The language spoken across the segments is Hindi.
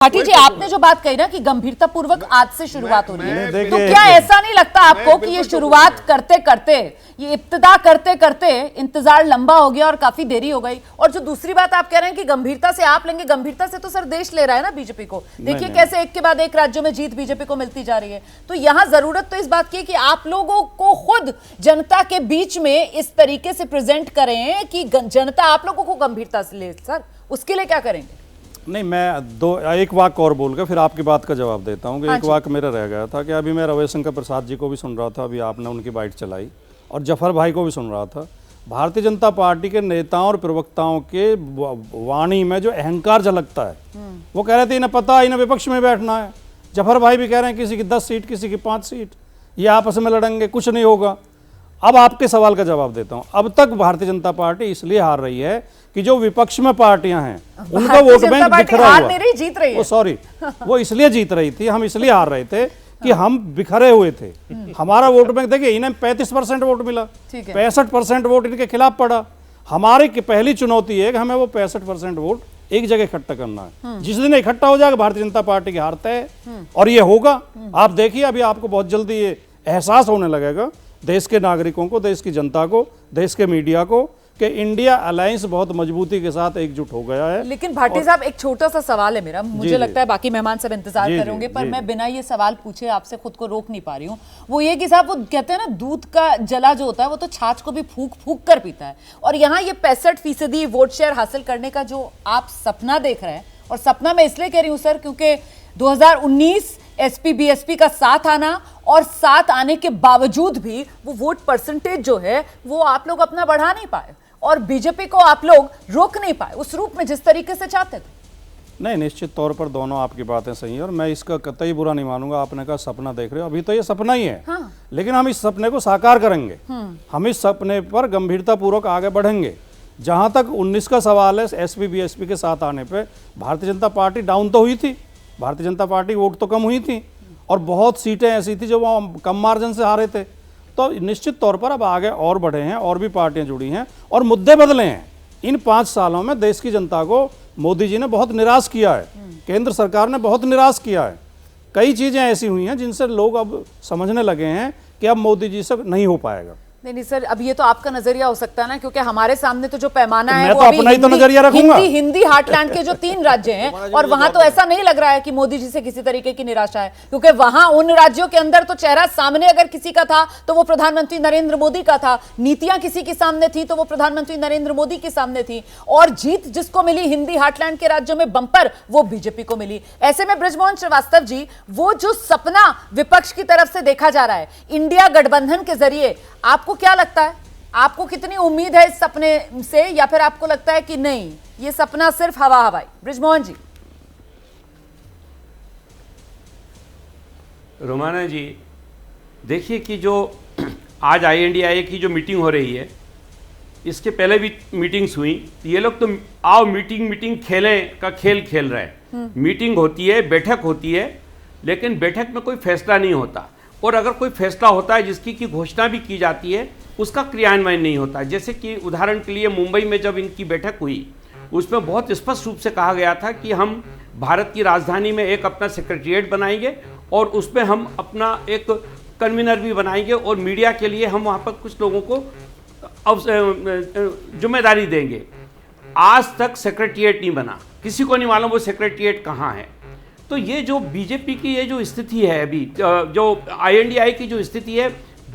भाटी जी, आपने जो बात कही ना कि गंभीरता पूर्वक आज से शुरुआत हो रही है, तो देखिए, क्या ऐसा नहीं लगता आपको कि ये शुरुआत करते करते, ये इब्तिदा करते करते इंतजार लंबा हो गया और काफी देरी हो गई? और जो दूसरी बात आप कह रहे हैं कि गंभीरता से आप लेंगे, गंभीरता से तो सर देश ले रहा है ना बीजेपी को। देखिए कैसे एक के बाद एक राज्यों में जीत बीजेपी को मिलती जा रही है। तो यहां जरूरत तो इस बात की है कि आप लोगों को खुद जनता के बीच में इस तरीके से प्रेजेंट करें कि जनता आप लोगों को गंभीरता से ले। सर उसके लिए क्या करेंगे? नहीं, मैं एक वाक और बोल के फिर आपकी बात का जवाब देता हूँ कि एक वाक मेरा रह गया था कि अभी मैं रविशंकर प्रसाद जी को भी सुन रहा था, अभी आपने उनकी बाइट चलाई, और जफर भाई को भी सुन रहा था। भारतीय जनता पार्टी के नेताओं और प्रवक्ताओं के वाणी में जो अहंकार झलकता है, वो कह रहे थे इन्हें पता है इन्हें विपक्ष में बैठना है। जफर भाई भी कह रहे हैं किसी की 10 सीट किसी की 5 सीट, ये आपस में लड़ेंगे, कुछ नहीं होगा। अब आपके सवाल का जवाब देता हूं। अब तक भारतीय जनता पार्टी इसलिए हार रही है कि जो विपक्ष में पार्टियां हैं उनका वोट बैंक बिखरा हुआ, जीत रही है। सॉरी, वो इसलिए जीत रही थी, हम इसलिए हार रहे थे कि हम बिखरे हुए थे। हमारा वोट बैंक देखिए, इन्हें 35% वोट मिला, 65% वोट इनके खिलाफ पड़ा। हमारी पहली चुनौती है कि हमें वो 65% वोट एक जगह इकट्ठा करना है। जिस दिन इकट्ठा हो जाएगा भारतीय जनता पार्टी की हार तय है, और ये होगा। आप देखिए, अभी आपको बहुत जल्दी ये एहसास होने लगेगा, देश के नागरिकों को, देश की जनता को, देश के मीडिया को, कि इंडिया अलायंस बहुत मजबूती के साथ एकजुट हो गया है। लेकिन भाटी साहब, एक छोटा सा सवाल है मेरा, मुझे लगता है बाकी मेहमान सब इंतजार कर रहे होंगे, पर मैं बिना ये सवाल पूछे आपसे खुद को रोक नहीं पा रही हूँ। वो ये कि साहब, वो कहते हैं ना, दूध का जला जो होता है वो तो छाछ को भी फूंक फूंक कर पीता है। और यहाँ ये 65% वोट शेयर हासिल करने का जो आप सपना देख रहे हैं, और सपना मैं इसलिए कह रही हूँ सर क्योंकि 2019 एसपी बीएसपी का साथ आना, और साथ आने के बावजूद भी वो वोट परसेंटेज जो है वो आप लोग अपना बढ़ा नहीं पाए, और बीजेपी को आप लोग रोक नहीं पाए उस रूप में जिस तरीके से चाहते थे। नहीं, निश्चित तौर पर दोनों आपकी बातें सही है, और मैं इसका कतई बुरा नहीं मानूंगा। आपने कहा सपना देख रहे हो, अभी तो ये सपना ही है। हाँ। लेकिन हम इस सपने को साकार करेंगे, हम इस सपने पर गंभीरतापूर्वक आगे बढ़ेंगे। जहां तक 19 का सवाल है, एसपी बीएसपी के साथ आने पर भारतीय जनता पार्टी डाउन तो हुई थी, भारतीय जनता पार्टी वोट तो कम हुई थी, और बहुत सीटें ऐसी थी जो वहाँ कम मार्जिन से हारे थे। तो निश्चित तौर पर अब आगे और बढ़े हैं, और भी पार्टियां जुड़ी हैं, और मुद्दे बदले हैं। इन 5 सालों में देश की जनता को मोदी जी ने बहुत निराश किया है, केंद्र सरकार ने बहुत निराश किया है। कई चीज़ें ऐसी हुई हैं जिनसे लोग अब समझने लगे हैं कि अब मोदी जी से नहीं हो पाएगा। नहीं सर, अब ये तो आपका नजरिया हो सकता है ना, क्योंकि हमारे सामने तो जो पैमाना है मैं वो तो अभी अपना ही तो नजरिया रखूंगा। हिंदी हार्टलैंड के जो 3 राज्य हैं, और वहां तो ऐसा नहीं लग रहा है कि मोदी जी से किसी तरीके की निराशा है, क्योंकि वहां उन राज्यों के अंदर तो चेहरा सामने अगर किसी का था तो वो प्रधानमंत्री नरेंद्र मोदी का था, नीतियां किसी के सामने थी तो वो प्रधानमंत्री नरेंद्र मोदी के सामने थी, और जीत जिसको मिली हिंदी हार्टलैंड के राज्यों में बंपर, वो बीजेपी को मिली। ऐसे में बृजमोहन श्रीवास्तव जी, वो जो सपना विपक्ष की तरफ से देखा जा रहा है इंडिया गठबंधन के जरिए, आपको क्या लगता है? आपको कितनी उम्मीद है इस सपने से, या फिर आपको लगता है कि नहीं ये सपना सिर्फ हवा हवाई? बृजमोहन जी। रोमाना जी, देखिए कि जो आज INDIA की जो मीटिंग हो रही है, इसके पहले भी मीटिंग्स हुई, ये लोग तो आओ मीटिंग खेलें का खेल खेल रहे हैं। मीटिंग होती है, बैठक होती है, लेकिन बैठक में कोई फैसला नहीं होता, और अगर कोई फैसला होता है जिसकी की घोषणा भी की जाती है, उसका क्रियान्वयन नहीं होता। जैसे कि उदाहरण के लिए मुंबई में जब इनकी बैठक हुई, उसमें बहुत स्पष्ट रूप से कहा गया था कि हम भारत की राजधानी में एक अपना सेक्रेटरिएट बनाएंगे, और उसमें हम अपना एक कन्वीनर भी बनाएंगे, और मीडिया के लिए हम वहाँ पर कुछ लोगों को जिम्मेदारी देंगे। आज तक सेक्रेटरिएट नहीं बना, किसी को नहीं मालूम वो सेक्रेटरिएट कहाँ है। तो ये जो बीजेपी की ये जो स्थिति है अभी, जो INDIA की जो स्थिति है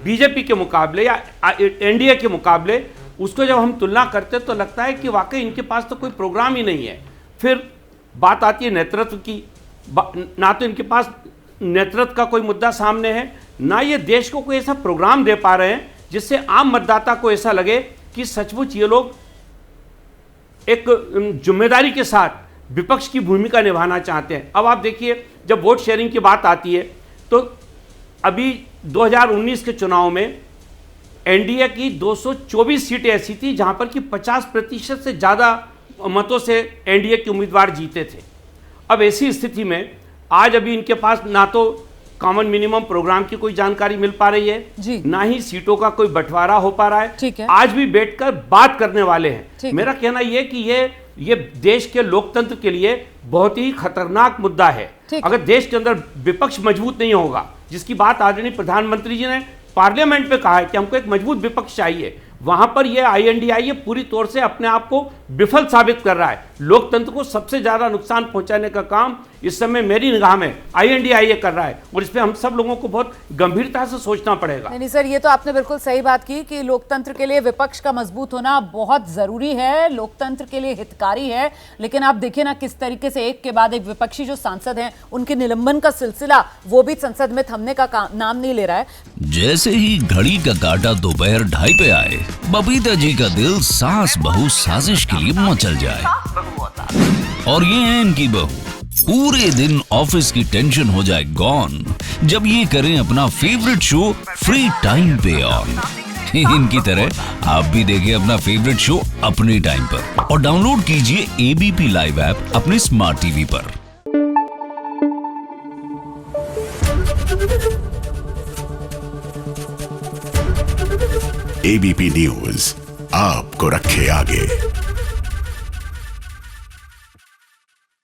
बीजेपी के मुकाबले या NDA के मुकाबले, उसको जब हम तुलना करते तो लगता है कि वाकई इनके पास तो कोई प्रोग्राम ही नहीं है। फिर बात आती है नेतृत्व की, ना तो इनके पास नेतृत्व का कोई मुद्दा सामने है, ना ये देश को कोई ऐसा प्रोग्राम दे पा रहे हैं जिससे आम मतदाता को ऐसा लगे कि सचमुच ये लोग एक जिम्मेदारी के साथ विपक्ष की भूमिका निभाना चाहते हैं। अब आप देखिए, जब वोट शेयरिंग की बात आती है, तो अभी 2019 के चुनाव में NDA की 224 सीटें ऐसी थी जहां पर कि 50% से ज़्यादा मतों से NDA के उम्मीदवार जीते थे। अब ऐसी स्थिति में आज अभी इनके पास ना तो कॉमन मिनिमम प्रोग्राम की कोई जानकारी मिल पा रही है, ना ही सीटों का कोई बंटवारा हो पा रहा है। आज भी बैठकर बात करने वाले हैं। मेरा कहना यह कि ये ये देश के लोकतंत्र के लिए बहुत ही खतरनाक मुद्दा है। ठीक। अगर देश के अंदर विपक्ष मजबूत नहीं होगा, जिसकी बात आदरणीय प्रधानमंत्री जी ने पार्लियामेंट में कहा है कि हमको एक मजबूत विपक्ष चाहिए, वहां पर ये INDI ये पूरी तौर से अपने आप को विफल साबित कर रहा है। लोकतंत्र को सबसे ज्यादा नुकसान पहुंचाने का काम इस समय मेरी निगाह में INDI ये कर रहा है, और इस पे हम सब लोगों को बहुत गंभीरता से सोचना पड़ेगा। नहीं सर, ये तो आपने बिल्कुल सही बात की कि लोकतंत्र के लिए विपक्ष का मजबूत होना बहुत जरूरी है, लोकतंत्र के लिए हितकारी है। लेकिन आप देखिए ना किस तरीके से एक के बाद एक विपक्षी जो सांसद हैं उनके निलंबन का सिलसिला वो भी संसद में थमने का नाम नहीं ले रहा है। जैसे ही घड़ी का काटा दोपहर 2:30 पे आए, बबीता जी का दिल सास बहू साजिश के लिए मचल जाए। और ये है इनकी बहू, पूरे दिन ऑफिस की टेंशन हो जाए गॉन जब ये करें अपना फेवरेट शो फ्री टाइम पे ऑन। इनकी तरह आप भी देखिए अपना फेवरेट शो अपने टाइम पर और डाउनलोड कीजिए ABP लाइव ऐप अपने स्मार्ट टीवी पर। ABP न्यूज आपको रखे आगे।